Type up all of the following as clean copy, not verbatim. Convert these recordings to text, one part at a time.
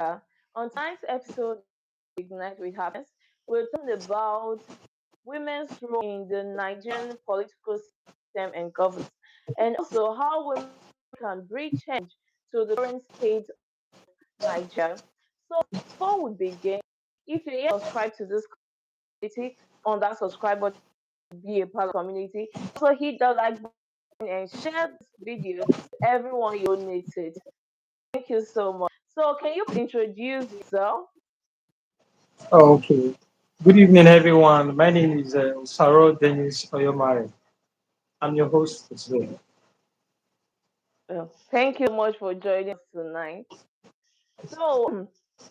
On tonight's episode, Ignite with Happiness, we're talking about women's role in the Nigerian political system and governance, and also how women can bring change to the current state of Nigeria. So, before we begin, if you yet subscribe to this community, on that subscribe button, be a part of the community. Also, hit the like button and share this video to everyone you needs it. Thank you so much. So, can you introduce yourself? Oh, okay. Good evening, everyone. My name is Saro Dennis Oyomare. I'm your host for today. Thank you so much for joining us tonight. So,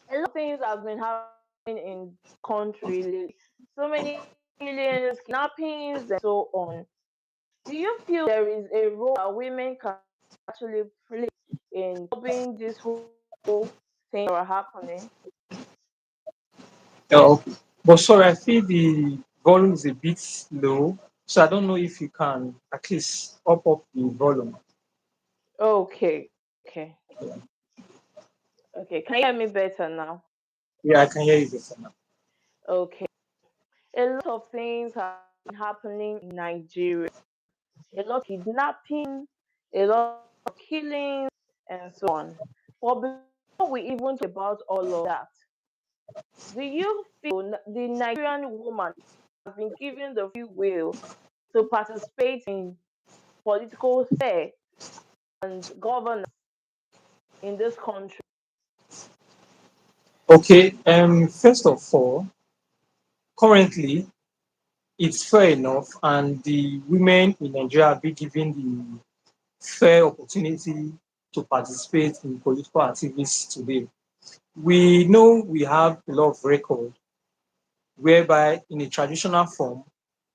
a lot of things have been happening in country lately. So many killings, kidnappings, and so on. Do you feel there is a role that women can actually play in stopping this whole thing that are happening? Oh, okay. But sorry, I feel the volume is a bit low, so I don't know if you can at least up the volume. Okay, okay, okay. Can you hear me better now? Yeah, I can hear you better now. Okay. A lot of things have been happening in Nigeria. A lot of kidnapping, a lot of killings, and so on. But before we even talk about all of that, do you feel the Nigerian woman has been given the free will to participate in political sphere and governance in this country? Okay. First of all, currently it's fair enough, and the women in Nigeria are being given the fair opportunity to participate in political activities today. We know we have a lot of record whereby in a traditional form,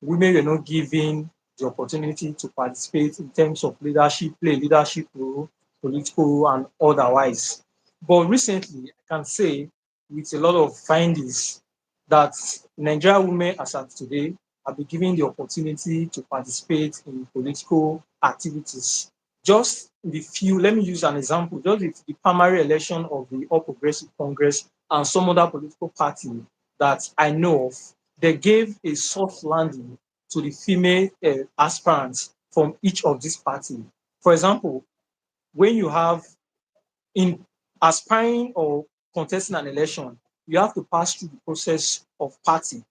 women were not given the opportunity to participate in terms of leadership, play leadership role, political and otherwise. But recently, I can say with a lot of findings that Nigerian women as of today have been given the opportunity to participate in political activities. Just the few, let me use an example, just the primary election of the All Progressive Congress and some other political party that I know of, they gave a soft landing to the female aspirants from each of these parties. For example, when you have in aspiring or contesting an election, you have to pass through the process of party.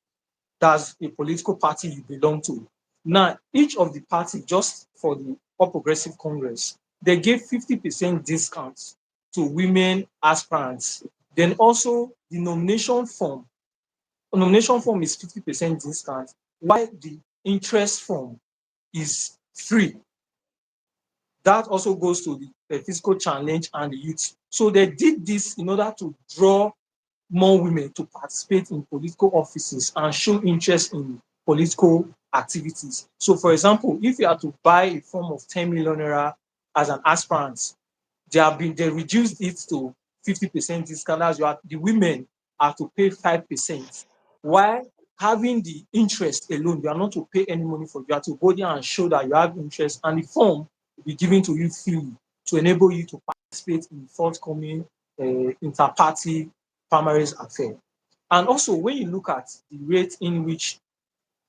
That's a political party you belong to. Now, each of the party, just for the All Progressive Congress, they gave 50% discounts to women aspirants. Then also the nomination form is 50% discount, while the interest form is free. That also goes to the physical challenge and the youth. So they did this in order to draw more women to participate in political offices and show interest in political activities. So, for example, if you are to buy a form of 10 million naira as an aspirant, they reduced it to 50% discount. As you are, the women are to pay 5%. While having the interest alone, you are not to pay any money for it. You are to go there and show that you have interest, and the form will be given to you freely to enable you to participate in forthcoming inter-party primaries affair. And also, when you look at the rate in which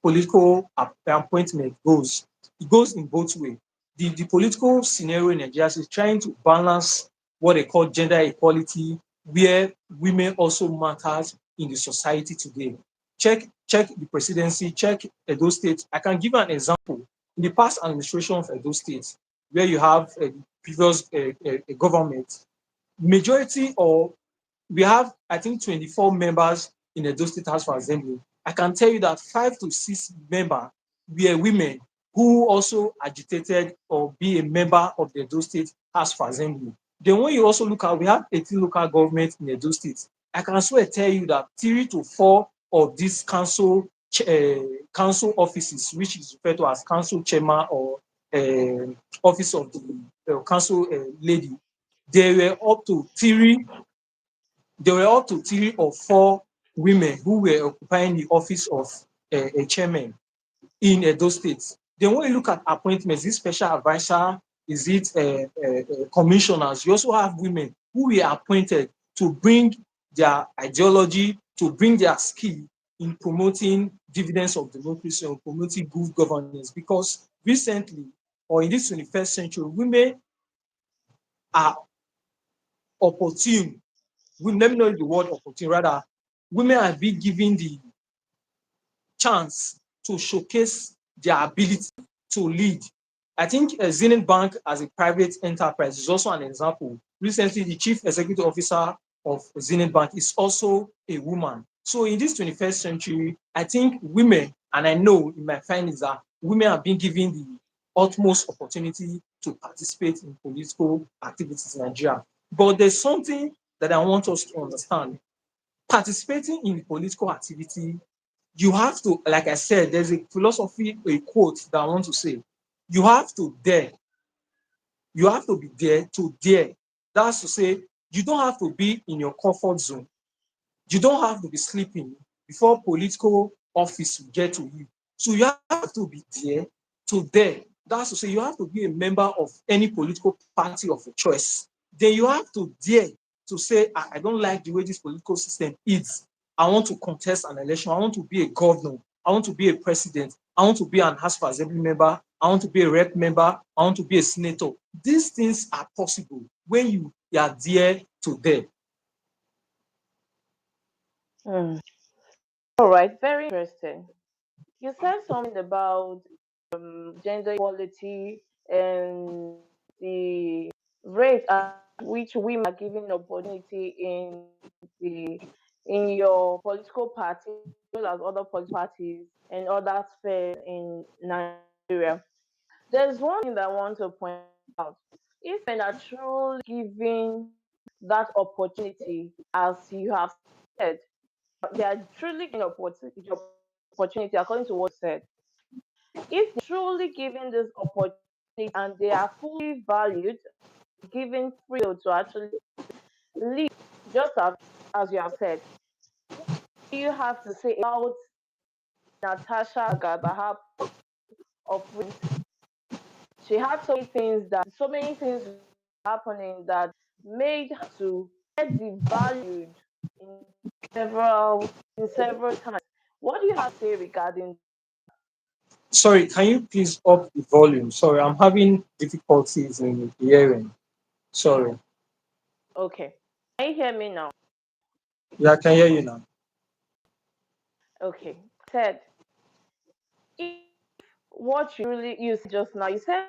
political appointment goes, it goes in both ways. The political scenario in Nigeria is trying to balance what they call gender equality, where women also matters in the society today. Check the presidency, check Edo State. I can give you an example. In the past administration of Edo State, where you have a previous government, majority or we have, I think, 24 members in the Edo State House for Assembly. I can tell you that 5 to 6 members were women who also agitated or be a member of the Edo State House for Assembly. Then when you also look at, we have 18 local governments in Edo State. I can swear tell you that 3 to 4 of these council offices, which is referred to as council chairman or office of the council lady, they were up to three there were up to 3 or 4 women who were occupying the office of a chairman in Edo State. Then when you look at appointments, this special advisor, is it commissioners, you also have women who were appointed to bring their ideology, to bring their skill in promoting dividends of democracy or promoting good governance. Because recently, or in this 21st century, women are opportune. Let me know the word opportune, rather, women are being given the chance to showcase their ability to lead. I think Zenith Bank as a private enterprise is also an example. Recently, the chief executive officer of Zenith Bank is also a woman. So in this 21st century, I think women, and I know in my findings that women are being given the utmost opportunity to participate in political activities in Nigeria. But there's something that I want us to understand. Participating in political activity, you have to, like I said, there's a philosophy, a quote that I want to say. You have to dare. You have to be there to dare. That's to say, you don't have to be in your comfort zone. You don't have to be sleeping before political office will get to you. So you have to be there to dare. That's to say, you have to be a member of any political party of your choice. Then you have to dare to say, I don't like the way this political system is. I want to contest an election. I want to be a governor. I want to be a president. I want to be an House of Assembly member. I want to be a rep member. I want to be a senator. These things are possible when you are there to dare. Hmm. All right, very interesting. You said something about gender equality and the rate at which women are given opportunity the in your political party as well as other political parties and other spheres in Nigeria. There's one thing that I want to point out. If men are truly given that opportunity, as you have said, they are truly given opportunity according to what you said. If they're truly given this opportunity and they are fully valued, given free will to actually live, just as you have said, what do you have to say about Natasha Gabahab of recent? She had so many things happening that made her to get devalued in several times. What do you have to say regarding? Sorry, can you please up the volume? Sorry, I'm having difficulties in hearing. Sorry. Okay, can you hear me now? Yeah, I can hear you now. Okay, said if what you said just now, you said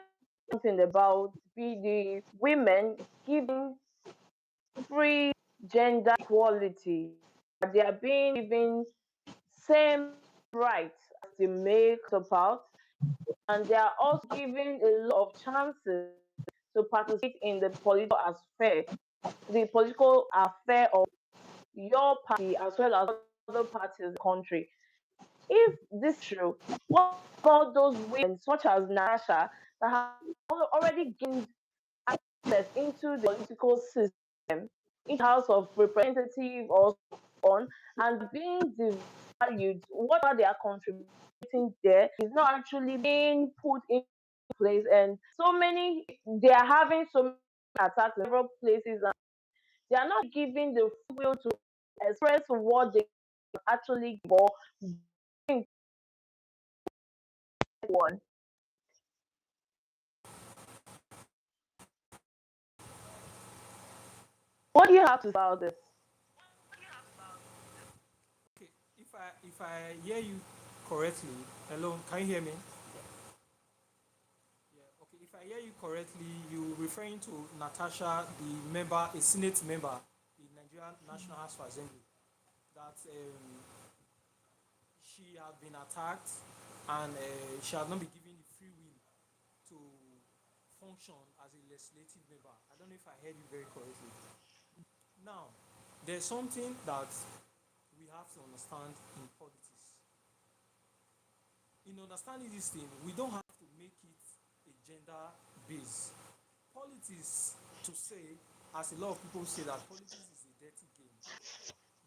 something about the women giving free gender equality. They are being given same rights as the male counterparts, and they are also given a lot of chances to participate in the political affair of your party as well as other parties in the country. If this is true, what about those women such as Nasha that have already gained access into the political system, into House of Representatives or so on, and being devalued, whatever they are contributing there is not actually being put in place, and they are having so many attacks in several places, and they are not giving the free will to express what they actually give or bring one. What do you have to say about this? Okay, if I hear you correctly, hello, can you hear me? Yeah, okay. If I hear you correctly, you referring to Natasha, the member, a Senate member, the Nigerian National House of Assembly, that she had been attacked and she had not been given the free will to function as a legislative member. I don't know if I heard you very correctly. Now, there's something that we have to understand in politics. In understanding this thing, we don't have to make it a gender base. Politics, to say, as a lot of people say, that politics is a dirty game.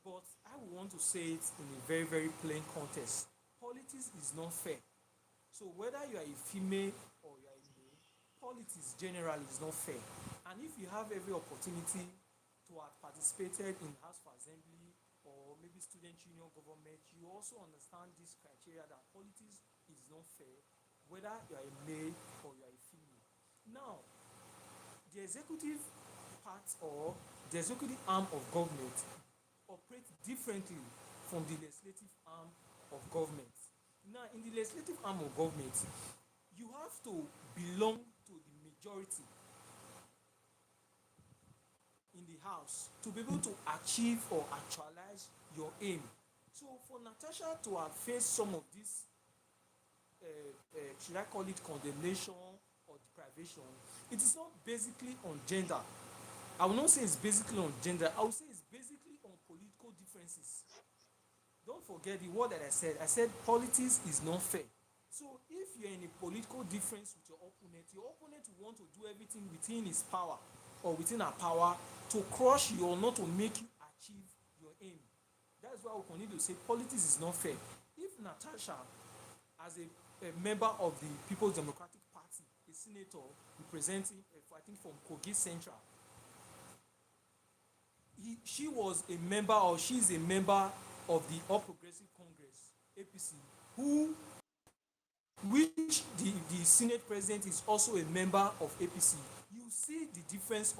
But I would want to say it in a very, very plain context. Politics is not fair. So whether you are a female or you are a male, politics generally is not fair. And if you have every opportunity to have participated in House of Assembly or maybe student union government, you also understand this criteria that politics is not fair, whether you are a male or you are a female. Now, the executive part or the executive arm of government operates differently from the legislative arm of government. Now, in the legislative arm of government, you have to belong to the majority in the house to be able to achieve or actualize your aim. So for Natasha to have faced some of these, should I call it condemnation or deprivation, it is not basically on gender. I will not say it's basically on gender. I will say it's basically on political differences. Don't forget the word that I said. I said politics is not fair. So if you're in a political difference with your opponent will want to do everything within his power or within her power to crush you or not to make you achieve your aim. That's why we continue to say politics is not fair. If Natasha, as a member of the People's Democratic Party, a senator representing, I think from Kogi Central, she was a member or she is a member of the All Progressive Congress, APC, who which the Senate President is also a member of APC. You see the difference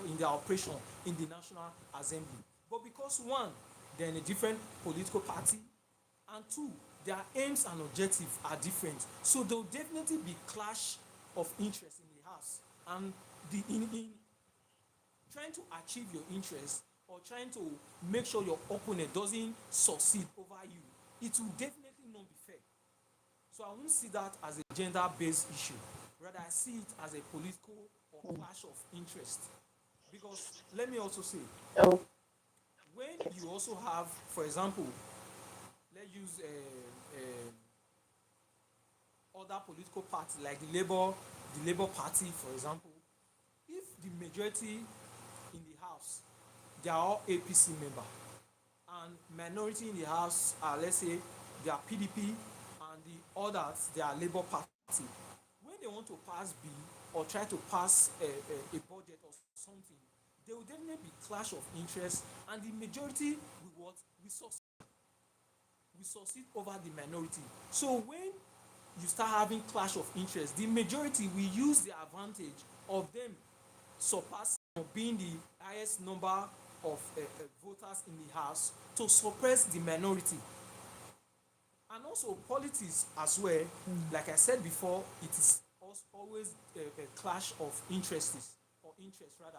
in their operation in the National Assembly. But because one, they're in a different political party, and two, their aims and objectives are different. So there will definitely be clash of interest in the house. And in trying to achieve your interest or trying to make sure your opponent doesn't succeed over you, it will definitely not be fair. So I won't see that as a gender-based issue. Rather, I see it as a political or clash of interest. Because let me also say, Oh, when you also have, for example, let's use other political party like the Labour Party, for example. If the majority in the house, they are all APC member, and minority in the house are, let's say, they are PDP, and the others they are Labour Party. When they want to pass bill or try to pass a budget or something, there will definitely be clash of interest, and the majority will what we succeed over the minority. So when you start having clash of interest, the majority will use the advantage of them surpassing or being the highest number of voters in the house to suppress the minority. And also politics as well, like I said before, it is always a clash of interests or interest rather.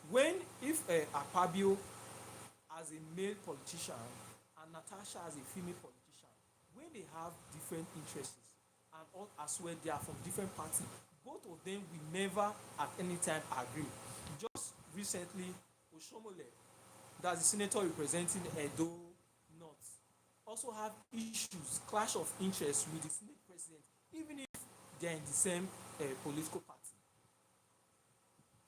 When if Akpabio as a male politician and Natasha as a female politician, when they have different interests and all as well they are from different parties, both of them will never at any time agree. Just recently, Oshomole, that's the senator representing Edo North, also have issues, clash of interest with the Senate president, even if they are in the same political party.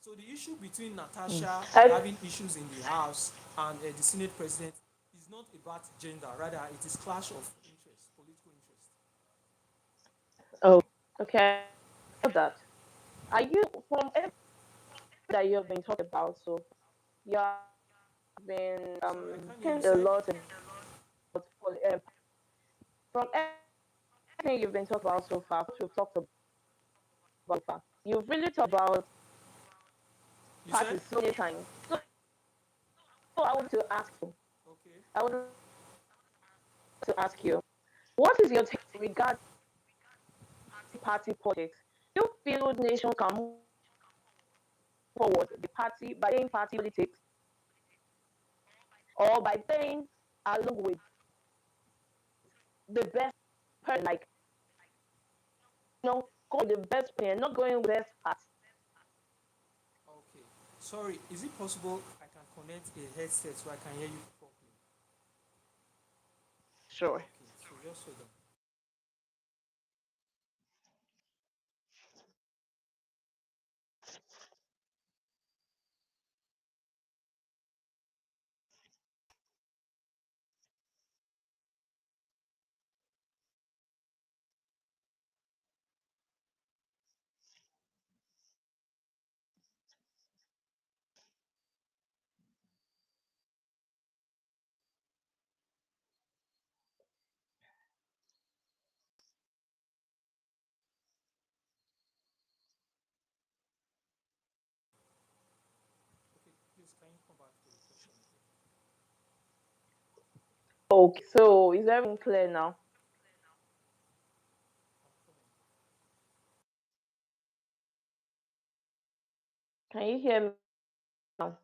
So the issue between Natasha I, having issues in the House and the Senate president is not about gender, rather it is clash of interest, political interest. oh, okay. I got that. Are you from everything that you have been talking about? So you have been Sorry, I can't hear you talking a said. lot about from everything you've been talking about so far. What we've talked about so far, you've really talked about You said? parties so many times. So I want to ask you. Okay. I would like to ask you, what is your take regarding party politics? Do you feel nation can move forward the party by playing party politics or by playing along with the best person, like going with the best player, not going with the best part? Okay. Sorry, is it possible I can connect a headset so I can hear you properly? Sure. Okay, so just hold on. Okay, so is everything clear now? Can you hear me now?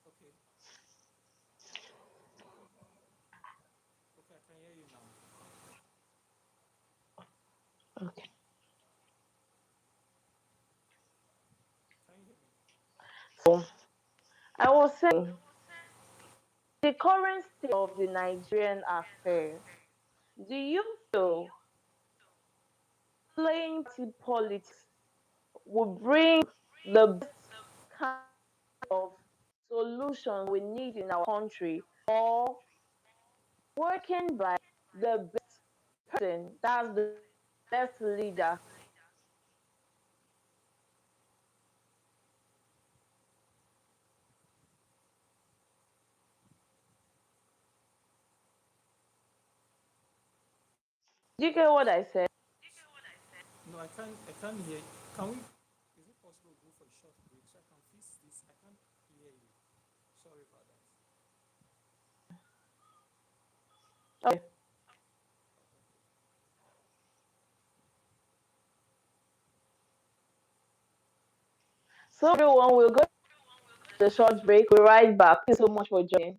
Okay, okay, I can hear you now. Okay. Can you hear me? So I was saying the current state of the Nigerian affair. Do you feel playing party politics will bring the best kind of solution we need in our country, or working by the best person, that's the best leader? Do you get what I said? No, I can't hear you. Can we, is it possible to go for a short break so I can fix this? I can't hear you. Sorry about that. Okay. So everyone, we'll go to the short break. We'll right back. Thank you so much for joining.